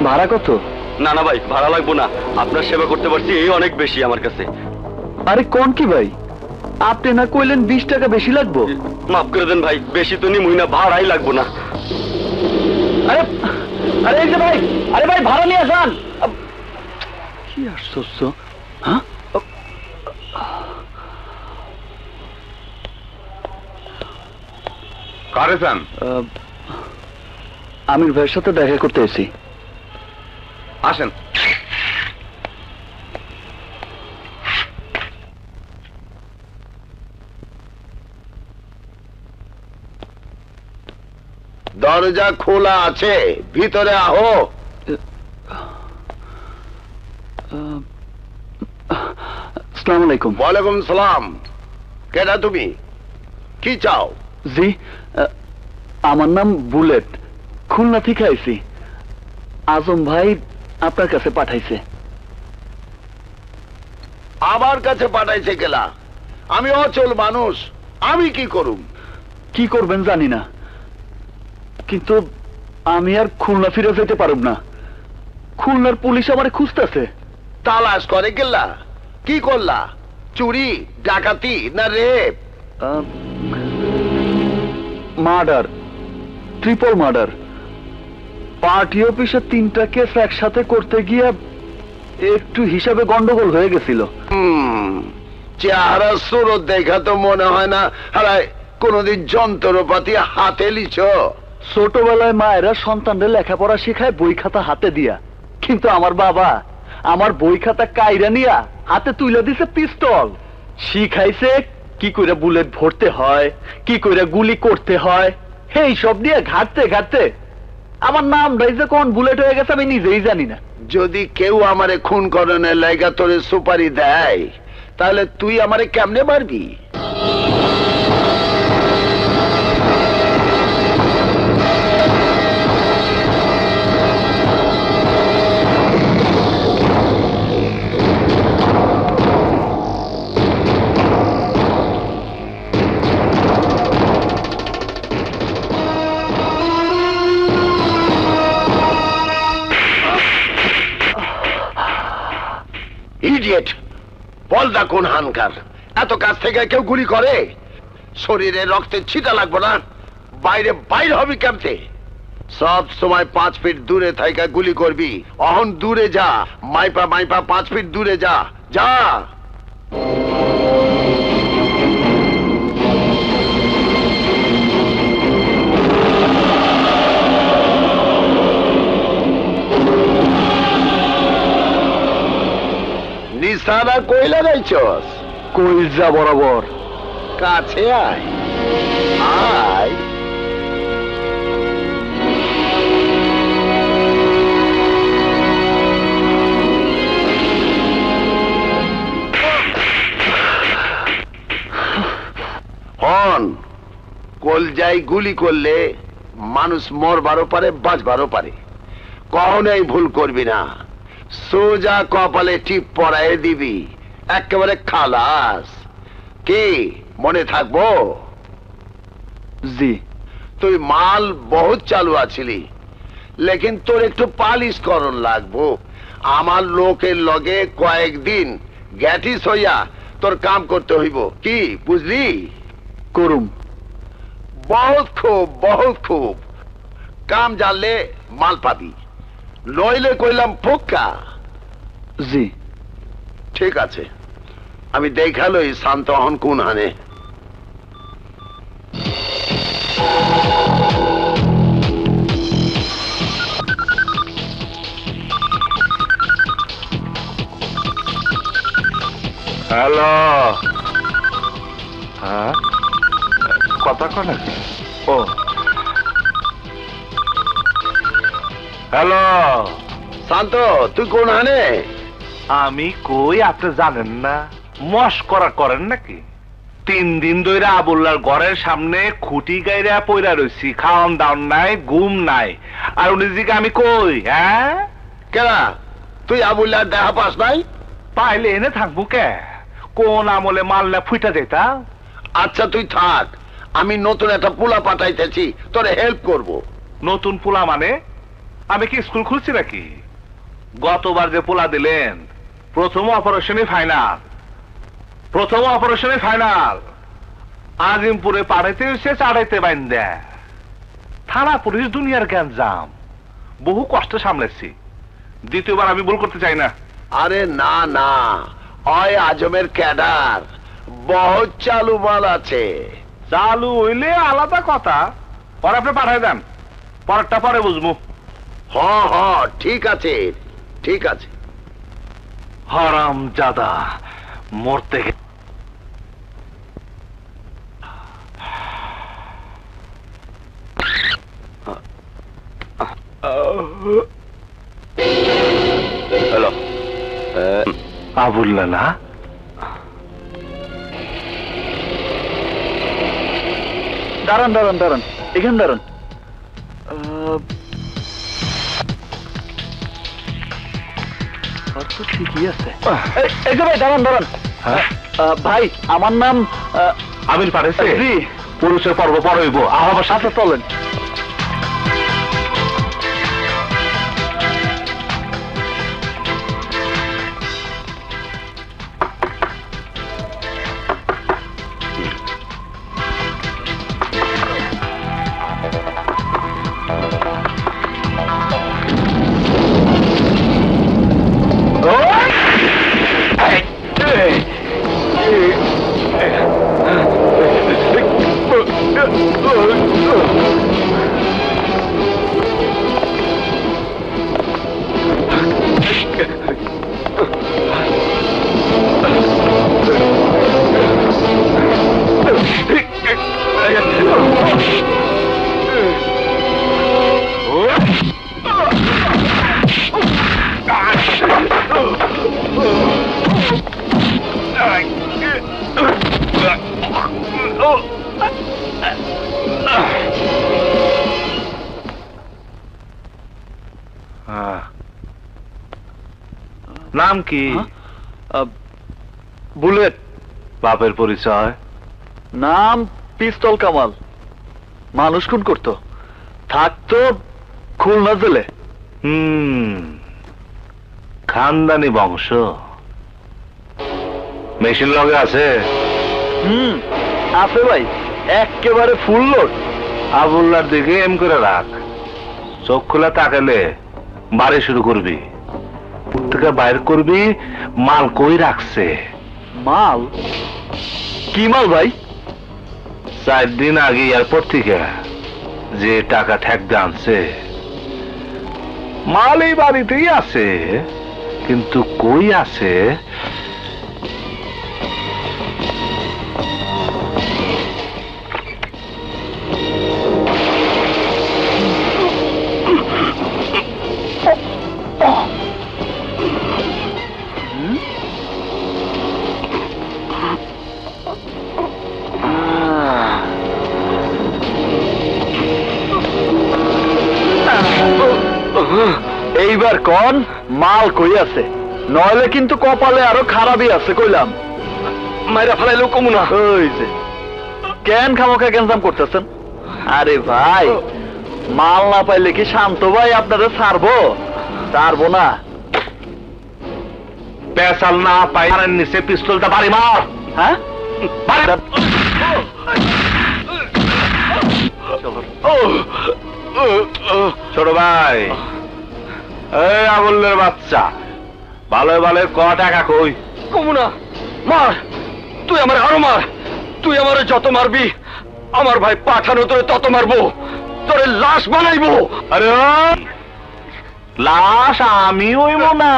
ভাড়া কত? না না ভাই, ভাড়া লাগবো না, আপনার সেবা করতে পারছি এই অনেক বেশি আমার কাছে। আরে কোন কি ভাই, আপনি না কইলেন 20 টাকা বেশি লাগবো? মাফ করে দেন ভাই, বেশি তো নিমুই না, ভাড়াই লাগবো না। আরে আরে এই যে ভাই, আরে ভাই ভাড়া নিয়ে যান। কি আশ্চর্য! হ্যাঁ, কারে যান? আমির ভাইয়ের সাথে দেখা করতে এসেছি। আসেন। দরজা খোলা আছে, ভিতরে আহো। আসসালামু আলাইকুম। ওয়ালাইকুম সালাম। কেডা তুমি, কি চাও? জি, আমার নাম বুলেট, খুলনা থেকে আইছি। আজম ভাই আপনার কাছে পাঠাইছে। আমার কাছে পাঠাইছে গেলা? আমি অচল মানুষ, আমি কি করুম? কি করবেন জানি না, কিন্তু আমি আর খুলনা ফিরে যেতে পারব না। খুলনার পুলিশ আমারে খুঁজতেছে। তালাশ করে গেলা? কি করলা? চুরি, ডাকাতি না rape? Murder, triple murder. Party অফিসে 3টা কেস একসাথে করতে গিয়ে একটু হিসাবে গন্ডগোল হয়ে গেছিল। চেহারা সুরত দেখা তো মনে হয় না হারায় কোনদিন যন্ত্রপাতি হাতে লিছ। ছোটবেলায় মায়েরা সন্তানদের লেখাপড়া শেখায় বই খাতা হাতে দিয়া, কিন্তু আমার বাবা আমার বই খাতা কাইরা নিয়া হাতে তুলে দিছে পিস্তল। শিখাইছে কি করে বুলেট ভরতে হয়, কি করে গুলি করতে হয়। এই সব দিয়ে ঘাটতে ঘাটতে আমার নাম রাইজে কোন বুলেট হয়ে গেছে আমি নিজেই জানি না। যদি কেউ আমারে খুন করণের লাইগা তোরে সুপারি দেয়, তাহলে তুই আমারে কেমনে মারবি? ইডিয়েট, বলদা কোন হানকার, এত কাছ থেকে কেউ গুলি করে? শরীরে রক্তের ছিটা লাগবো না? বাইরে বাইরে হবি কেমতে? সব সময় 5 ফিট দূরে থাইকা গুলি করবি। অহন দূরে যা, মাইপা মাইপা 5 ফিট দূরে যা, যা। নিশানা কই লাগাইছস? কইলজা বরাবর। কাছে আয়, আয়। হন, কলজায় গুলি করলে মানুষ মরবারও পারে, বাঁচবারও পারে। কখনোই ভুল করবি না। সোজা কপালে টিপ পরায় দিবি, একেবারে খালাস। কি মনে থাকবো? জি। তুই মাল বহুত চালু আছিলি, লেকিন তোর একটু পালিশ করণ লাগবো। আমার লোকের লগে কয়েকদিন গ্যাটিস হইয়া তোর কাম করতে হইব, কি বুঝলি? করুম। বহুত খুব, বহুত খুব। কাম জানলে মাল পাবি, নইলে কইলাম পোক্কা। জি। ঠিক আছে, আমি দেখালই শান্ত হন কোন হানে। হ্যালো। হ্যাঁ, কথা কন নাকি? ও হ্যালো। শান্ত, তুই কোন হানে? আমি কই আপনি জানেন না? মস্করা করেন নাকি? 3 দিন ধরে আবুল্লার ঘরের সামনে খুঁটি গাইরা পইরা রইছি, খাওয়ান দাওন নাই, ঘুম নাই। আর উনি জিকে আমি কই? হ্যাঁ, কেনা তুই আবুল্লার দেখা পাস নাই? পাইলে এনে থাকবো কে? কোন আমলে মারলে ফুইটা যেতা? আচ্ছা তুই থাক, আমি নতুন একটা পোলা পাঠাইতেছি, তোরে হেল্প করব। নতুন পোলা মানে? আমি কি স্কুল খুলছি নাকি? গতবার যে পোলা দিলেন প্রথম অপারেশনে ফাইনাল আজিমপুরে পাড়াইতে এসে চাড়াইতে বাইন্দা থানা পুলিশ দুনিয়ার গ্যাঞ্জাম বহু কষ্ট সামলেছি। দ্বিতীয়বার আমি ভুল করতে চাই না। আরে না না, ওই আজমের ক্যাডার বহুত চালু মাল আছে। চালু হইলে আলাদা কথা, পরে আপনি পাঠাই দেন, পরেরটা পরে বুঝবো। হ হ, ঠিক আছে ঠিক আছে। হারাম জাদা মরতে হ্যালো, আবুল্লা না? দাঁড়ান দাঁড়ান দাঁড়ান, এখানে দাঁড়ান। তো ঠিকই আছে। এই যে ভাই দাঁড়ান দাঁড়ান। হ্যাঁ? ভাই আমার নাম আমির পাঠাইছে জি। পুরুষের পর্ব পরে হইব, আমার সাথে চলেন। নাম কি? বুলেট। বাপের পরিচয়? নাম পিস্তল কামাল। মানুষ খুন করতো, থাকতো খুলনা জেলে। খানদানি বংশ। মেশিন লগে আছে? আছে ভাই, একেবারে ফুল লোড। আবুল্লার দিকে এম করে রাখ, চোখ খোলা তাকালে বাড়ি শুরু করবি, থেকে বাইর করবি মাল কই রাখছে। মাল? কি মাল ভাই? 4 দিন আগে এয়ারপোর্ট থেকে যে টাকা ঠেকতে আনছে মাল এই বাড়িতেই আছে, কিন্তু কই আছে এইবার কোন মাল কই আছে, নইলে কিন্তু কপালে আরো খারাপই আছে কইলাম। মাইরা ফেলাইলো কমুনা। ওই যে কেন খামোখা গেঞ্জাম করতেছেন? আরে ভাই, মাল না পাইলে কি শান্ত ভাই আপনারা ছাড়বো? ছাড়বো না। পেশাল না পাই নিচে পিস্তলটা বাড়ি মার। হ্যাঁ, ছোট ভাই, এই আবুলের বাচ্চা, ভালো ভালো ক টাকা কই? কমুনা মার, তুই আমার আরো মার, তুই আমার যত মারবি আমার ভাই পাঠানো তোরে তত মারবো, তোরে লাশ বানাইবো। আরে লাশ আমি হইব না,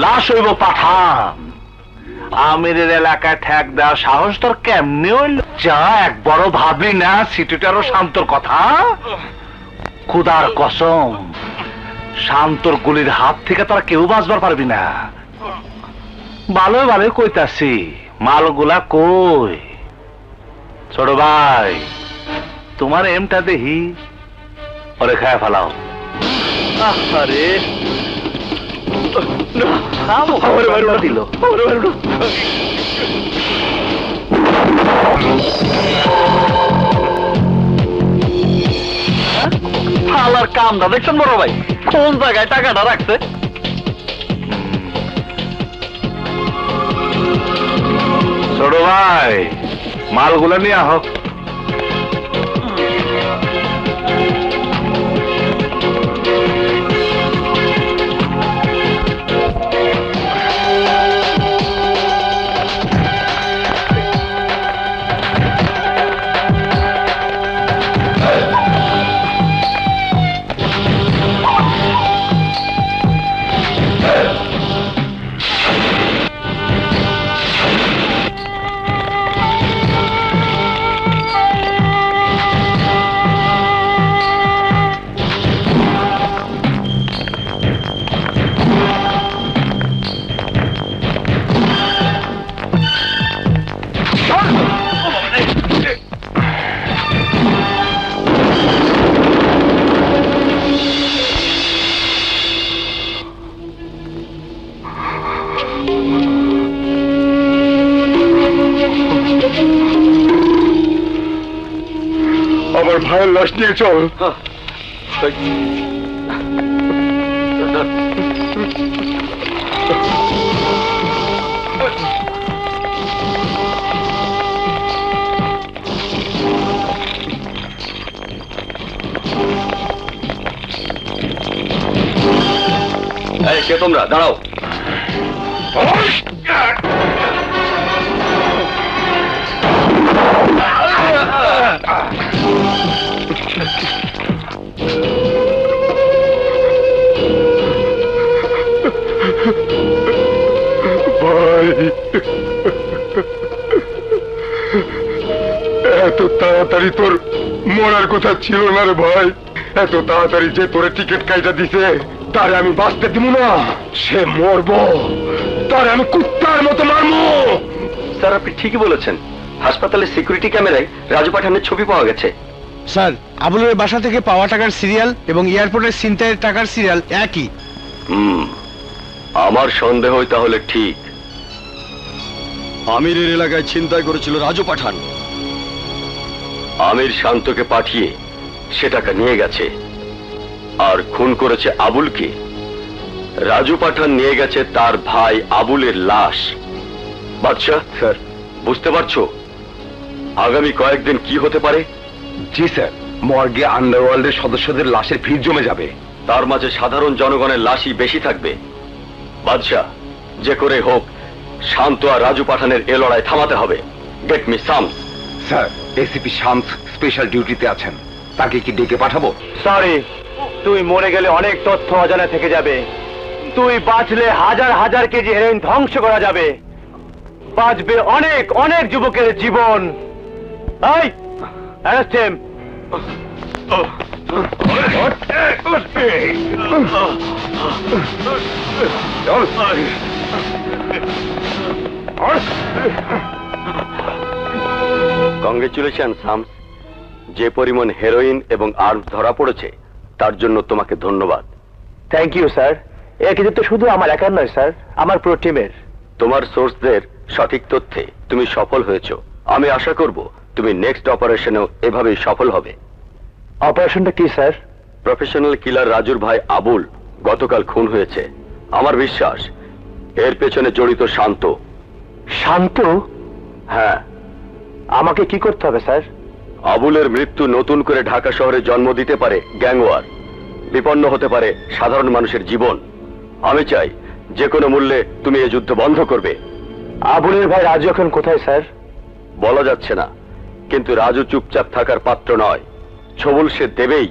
লাশ হইব পাঠান। আমিরের এলাকায় ঠেক দেওয়ার সাহস তোর কেমনে হইল? যা এক বড় ভাবলি না সিটিটারও শান্তর কথা। খুদার কসম, শান্তর গুলির হাত থেকে তোরা কেউ বাঁচবার পারবি না। ভালো ভালো কইতাছি, মালগুলা কই? ছোট ভাই, তোমার এমটা দেখি, ওরে খায় ফেলাও। আরে দিল। শালার কামটা দেখছেন বড় ভাই, কোন জায়গায় টাকাটা রাখছে? ছোট ভাই, মালগুলা নিয়ে আহ। আমার ভাইয়ের লাশ নিয়ে চল। কে তোমরা? দাঁড়াও। ভাই, এত তাড়াতাড়ি তোর মরার কথা ছিল না রে ভাই। এত তাড়াতাড়ি যে তোরে টিকিট কাইটা দিছে তারে আমি বাঁচতে দিব না। সে মরবো, তারে আমি কুত্তার মতো মারবো। স্যার, আপনি ঠিকই বলেছেন। হাসপাতালের সিকিউরিটি ক্যামেরায় রাজু পাঠানের ছবি পাওয়া গেছে। স্যার, আবুলের বাসা থেকে পাওয়া টাকার সিরিয়াল এবং এয়ারপোর্টের ছিনতাইয়ের টাকার সিরিয়াল একই। আমার সন্দেহ তাহলে ঠিক। আমিরের এলাকায় ছিনতাই করেছিল রাজু পাঠান। আমির শান্তকে পাঠিয়ে সে টাকা নিয়ে গেছে, আর খুন করেছে আবুলকে। রাজু পাঠান নিয়ে গেছে তার ভাই আবুলের লাশ। বাদশা স্যার, বুঝতে পারছো আগামী কয়েকদিন কি হতে পারে? জি স্যার, মর্গে আন্ডারওয়ার্ল্ডের সদস্যদের লাশের ভিড় জমে যাবে। তার মাঝে সাধারণ জনগণের লাশই বেশি থাকবে। বাদশা, যে করে হোক শান্ত আর রাজু পাঠানের এ লড়াই থামাতে হবে। Get me Shams. Sir, ACP Shams special ডিউটিতে আছেন, তাকে কি ডেকে পাঠাবো? সরি, তুই মরে গেলে অনেক তথ্য অজানা থেকে যাবে। তুই বাঁচলে হাজার হাজার কেজি হেরোইন ধ্বংস করা যাবে। বাঁচবে অনেক অনেক যুবকের জীবন। এই, অ্যারেস্ট হিম। কংগ্রেচুলেশন শামস। যে পরিমাণ হেরোইন এবং আর্মস ধরা পড়েছে তার জন্য তোমাকে ধন্যবাদ। Thank you sir. এ কিন্তু শুধু আমার একার নয় স্যার, আমার পুরো টিমের। তোমার সোর্সদের সঠিক তথ্যে তুমি সফল হয়েছো। আমি আশা করব তুমি নেক্সট অপারেশনেও এভাবেই সফল হবে। অপারেশনটা কি স্যার? প্রফেশনাল কিলার রাজুর ভাই আবুল গতকাল খুন হয়েছে। আমার বিশ্বাস এর পেছনে জড়িত শান্ত। শান্ত? হ্যাঁ। আমাকে কি করতে হবে স্যার? আবুলের মৃত্যু নতুন করে ঢাকা শহরে জন্ম দিতে পারে গ্যাংওয়ার, বিপন্ন হতে পারে সাধারণ মানুষের জীবন। আমি চাই যে কোনো মূল্যে তুমি এই যুদ্ধ বন্ধ করবে। আবুলের ভাই রাজু এখন কোথায় স্যার? বলা যাচ্ছে না, কিন্তু রাজু চুপচাপ থাকার পাত্র নয়। ছবল সে দেবেই।